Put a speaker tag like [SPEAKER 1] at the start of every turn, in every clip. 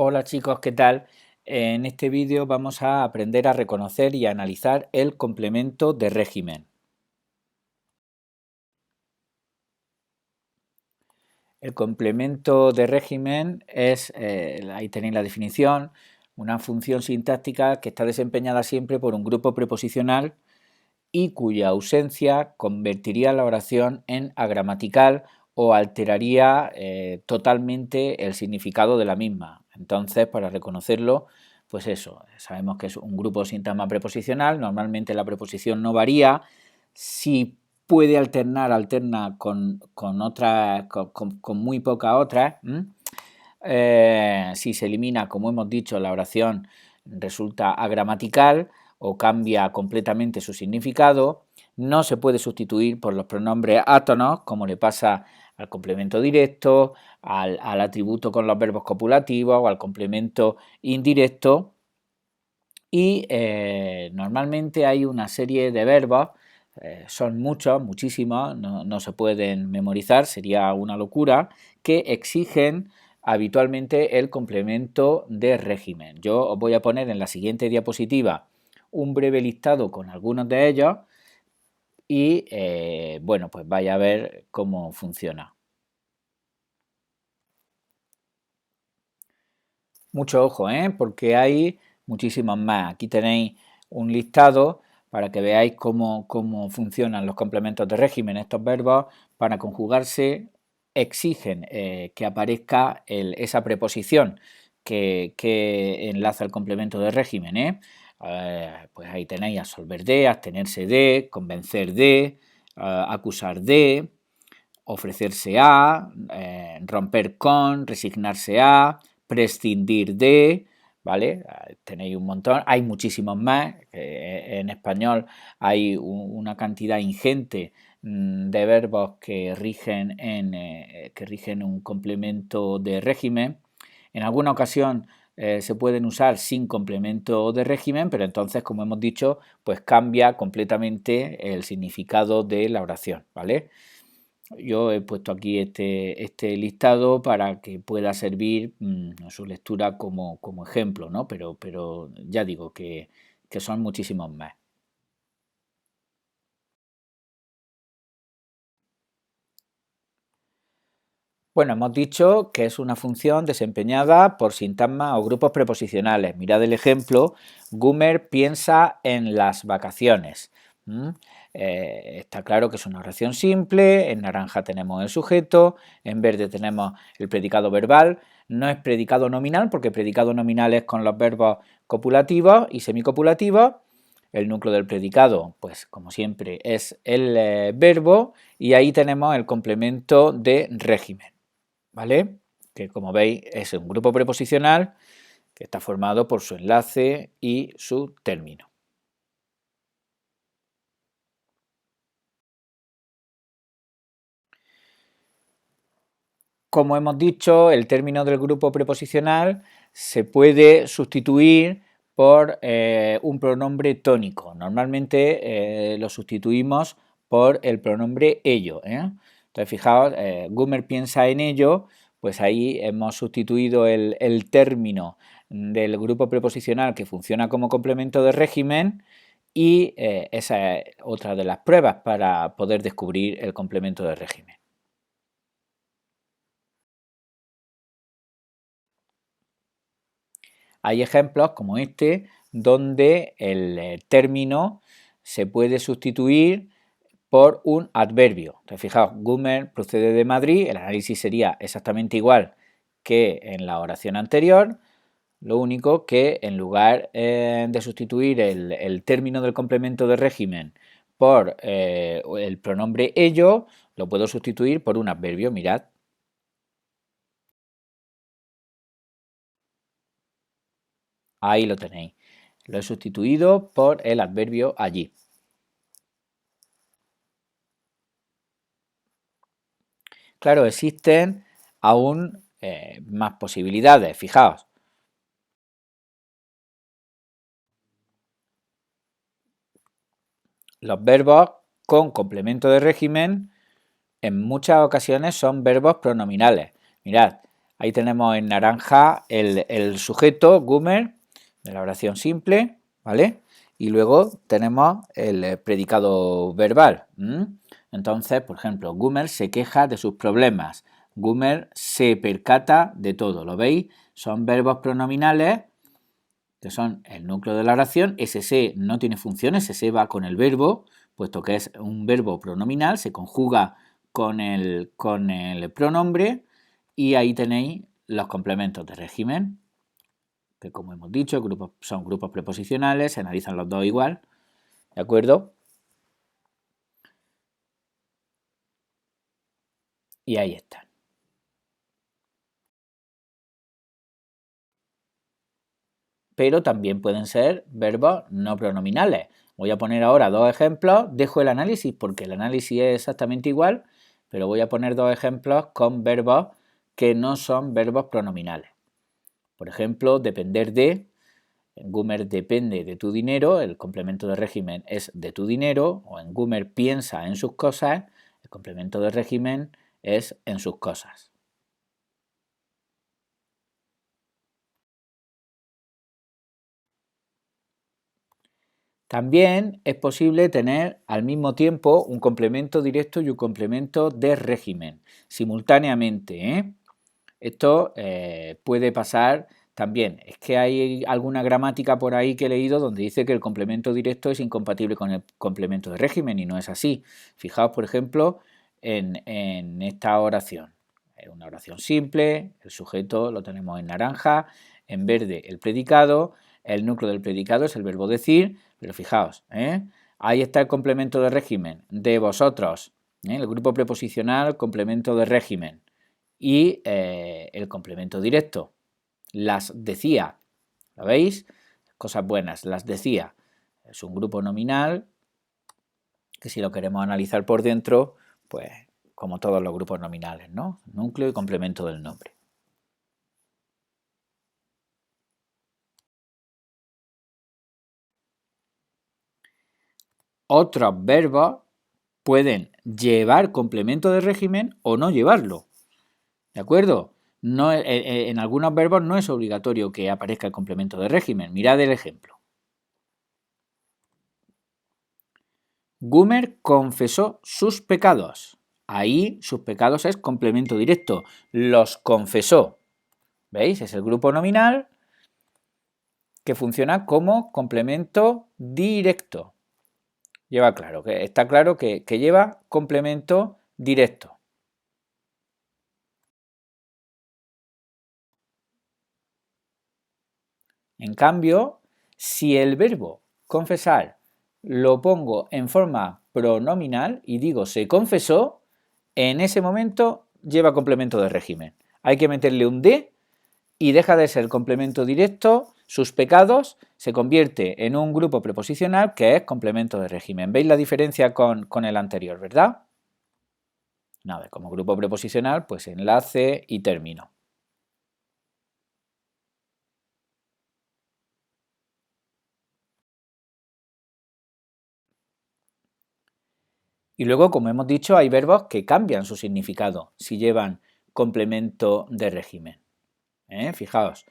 [SPEAKER 1] Hola chicos, ¿qué tal? En este vídeo vamos a aprender a reconocer y a analizar el complemento de régimen. El complemento de régimen es, ahí tenéis la definición, una función sintáctica que está desempeñada siempre por un grupo preposicional y cuya ausencia convertiría la oración en agramatical o alteraría totalmente el significado de la misma. Entonces, para reconocerlo, pues eso, sabemos que es un grupo sintagma preposicional, normalmente la preposición no varía, si puede alternar, alterna con otras, con muy pocas otras. Si se elimina, como hemos dicho, la oración resulta agramatical o cambia completamente su significado. No se puede sustituir por los pronombres átonos, como le pasa al complemento directo, al atributo con los verbos copulativos o al complemento indirecto. Y normalmente hay una serie de verbos, son muchos, muchísimos, no se pueden memorizar, sería una locura, que exigen habitualmente el complemento de régimen. Yo os voy a poner en la siguiente diapositiva un breve listado con algunos de ellos y bueno, pues vaya a ver cómo funciona. Mucho ojo, porque hay muchísimos más. Aquí tenéis un listado para que veáis cómo funcionan los complementos de régimen. Estos verbos, para conjugarse, exigen que aparezca esa preposición que enlaza el complemento de régimen. Pues ahí tenéis absolver de, abstenerse de, convencer de, acusar de, ofrecerse a, romper con, resignarse a, prescindir de, ¿vale? Tenéis un montón, hay muchísimos más, en español hay una cantidad ingente de verbos que rigen un complemento de régimen. En alguna ocasión se pueden usar sin complemento de régimen, pero entonces, como hemos dicho, pues cambia completamente el significado de la oración, ¿vale? Yo he puesto aquí este listado para que pueda servir su lectura como ejemplo, ¿no? Pero ya digo que son muchísimos más. Bueno, hemos dicho que es una función desempeñada por sintagmas o grupos preposicionales. Mirad el ejemplo, Gumer piensa en las vacaciones. Está claro que es una oración simple, en naranja tenemos el sujeto, en verde tenemos el predicado verbal, no es predicado nominal porque predicado nominal es con los verbos copulativos y semicopulativos. El núcleo del predicado, pues como siempre, es el verbo y ahí tenemos el complemento de régimen. ¿Vale? Que como veis es un grupo preposicional que está formado por su enlace y su término. Como hemos dicho, el término del grupo preposicional se puede sustituir por un pronombre tónico. Normalmente lo sustituimos por el pronombre ello. Entonces, fijaos, Gumer piensa en ello, pues ahí hemos sustituido el término del grupo preposicional que funciona como complemento de régimen y esa es otra de las pruebas para poder descubrir el complemento de régimen. Hay ejemplos como este donde el término se puede sustituir por un adverbio. Entonces, fijaos, Gumer procede de Madrid, el análisis sería exactamente igual que en la oración anterior, lo único que en lugar de sustituir el término del complemento de régimen por el pronombre ello, lo puedo sustituir por un adverbio, mirad. Ahí lo tenéis. Lo he sustituido por el adverbio allí. Claro, existen aún más posibilidades, fijaos. Los verbos con complemento de régimen en muchas ocasiones son verbos pronominales. Mirad, Ahí tenemos en naranja el sujeto, Gumer, de la oración simple, ¿vale? Y luego tenemos el predicado verbal. Entonces, por ejemplo, Gumer se queja de sus problemas. Gumer se percata de todo. ¿Lo veis? Son verbos pronominales que son el núcleo de la oración. Ese se no tiene funciones, ese se va con el verbo, puesto que es un verbo pronominal, se conjuga con el pronombre, y ahí tenéis los complementos de régimen, que como hemos dicho, son grupos preposicionales, se analizan los dos igual, ¿de acuerdo? Y ahí están. Pero también pueden ser verbos no pronominales. Voy a poner ahora dos ejemplos, dejo el análisis porque el análisis es exactamente igual, pero voy a poner dos ejemplos con verbos que no son verbos pronominales. Por ejemplo, depender de, en Gumer depende de tu dinero, el complemento de régimen es de tu dinero, o en Gumer piensa en sus cosas, el complemento de régimen es en sus cosas. También es posible tener al mismo tiempo un complemento directo y un complemento de régimen, simultáneamente, ¿eh? Esto puede pasar también. Es que hay alguna gramática por ahí que he leído donde dice que el complemento directo es incompatible con el complemento de régimen y no es así. Fijaos, por ejemplo, en esta oración. Es una oración simple, el sujeto lo tenemos en naranja, en verde el predicado, el núcleo del predicado es el verbo decir, pero fijaos, ahí está el complemento de régimen, de vosotros, el grupo preposicional, complemento de régimen, y el complemento directo, las decía, ¿lo veis? Cosas buenas, las decía, es un grupo nominal que si lo queremos analizar por dentro, pues como todos los grupos nominales, ¿no? Núcleo y complemento del nombre. Otros verbos pueden llevar complemento de régimen o no llevarlo, ¿de acuerdo? No, en algunos verbos no es obligatorio que aparezca el complemento de régimen. Mirad el ejemplo. Gumer confesó sus pecados. Ahí sus pecados es complemento directo. Los confesó. ¿Veis? Es el grupo nominal que funciona como complemento directo. Está claro que lleva complemento directo. En cambio, si el verbo confesar lo pongo en forma pronominal y digo se confesó, en ese momento lleva complemento de régimen. Hay que meterle un de y deja de ser complemento directo, sus pecados, se convierte en un grupo preposicional que es complemento de régimen. ¿Veis la diferencia con el anterior, verdad? Nada, como grupo preposicional, pues enlace y término. Y luego, como hemos dicho, hay verbos que cambian su significado si llevan complemento de régimen. Fijaos,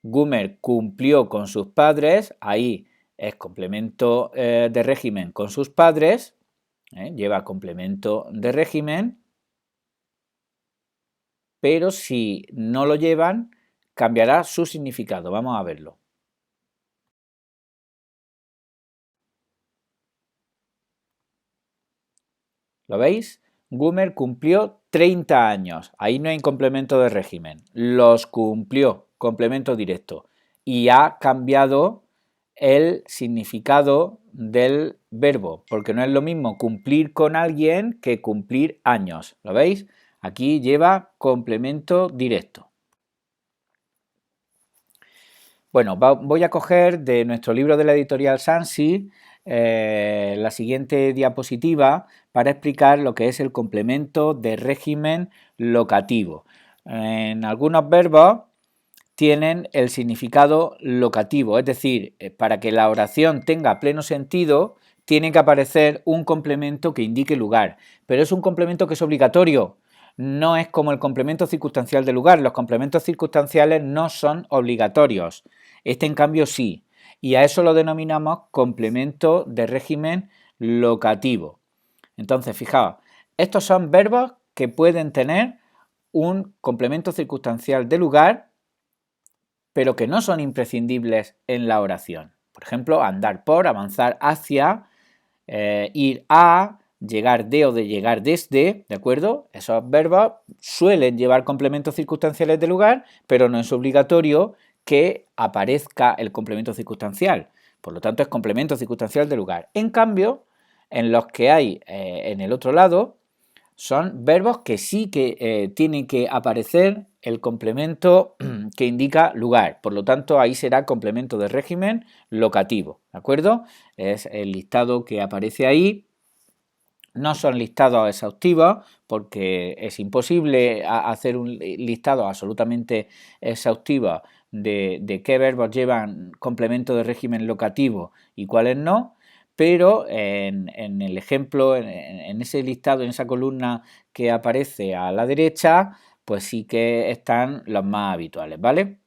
[SPEAKER 1] Gumer cumplió con sus padres, ahí es complemento de régimen con sus padres, lleva complemento de régimen, pero si no lo llevan, cambiará su significado. Vamos a verlo. ¿Lo veis? Gumer cumplió 30 años. Ahí no hay complemento de régimen. Los cumplió, complemento directo. Y ha cambiado el significado del verbo, porque no es lo mismo cumplir con alguien que cumplir años. ¿Lo veis? Aquí lleva complemento directo. Bueno, voy a coger de nuestro libro de la editorial Sansi la siguiente diapositiva para explicar lo que es el complemento de régimen locativo. En algunos verbos tienen el significado locativo, es decir, para que la oración tenga pleno sentido, tiene que aparecer un complemento que indique lugar, pero es un complemento que es obligatorio. no es como el complemento circunstancial de lugar. Los complementos circunstanciales no son obligatorios. Este, en cambio, sí. Y a eso lo denominamos complemento de régimen locativo. Entonces, fijaos, estos son verbos que pueden tener un complemento circunstancial de lugar, pero que no son imprescindibles en la oración. Por ejemplo, andar por, avanzar hacia, ir a, llegar de o de llegar desde, ¿de acuerdo? Esos verbos suelen llevar complementos circunstanciales de lugar, pero no es obligatorio que aparezca el complemento circunstancial. Por lo tanto, es complemento circunstancial de lugar. En cambio, en los que hay en el otro lado, son verbos que sí que tiene que aparecer el complemento que indica lugar. Por lo tanto, ahí será complemento de régimen locativo, ¿de acuerdo? Es el listado que aparece ahí. No son listados exhaustivos porque es imposible hacer un listado absolutamente exhaustivo de qué verbos llevan complemento de régimen locativo y cuáles no, pero en el ejemplo, en ese listado, en esa columna que aparece a la derecha, pues sí que están los más habituales, ¿vale?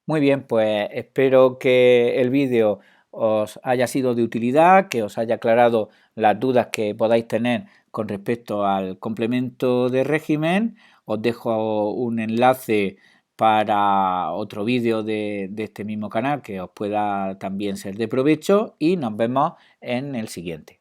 [SPEAKER 1] Muy bien, pues espero que el vídeo os haya sido de utilidad, que os haya aclarado las dudas que podáis tener con respecto al complemento de régimen. Os dejo un enlace para otro vídeo de este mismo canal que os pueda también ser de provecho y nos vemos en el siguiente.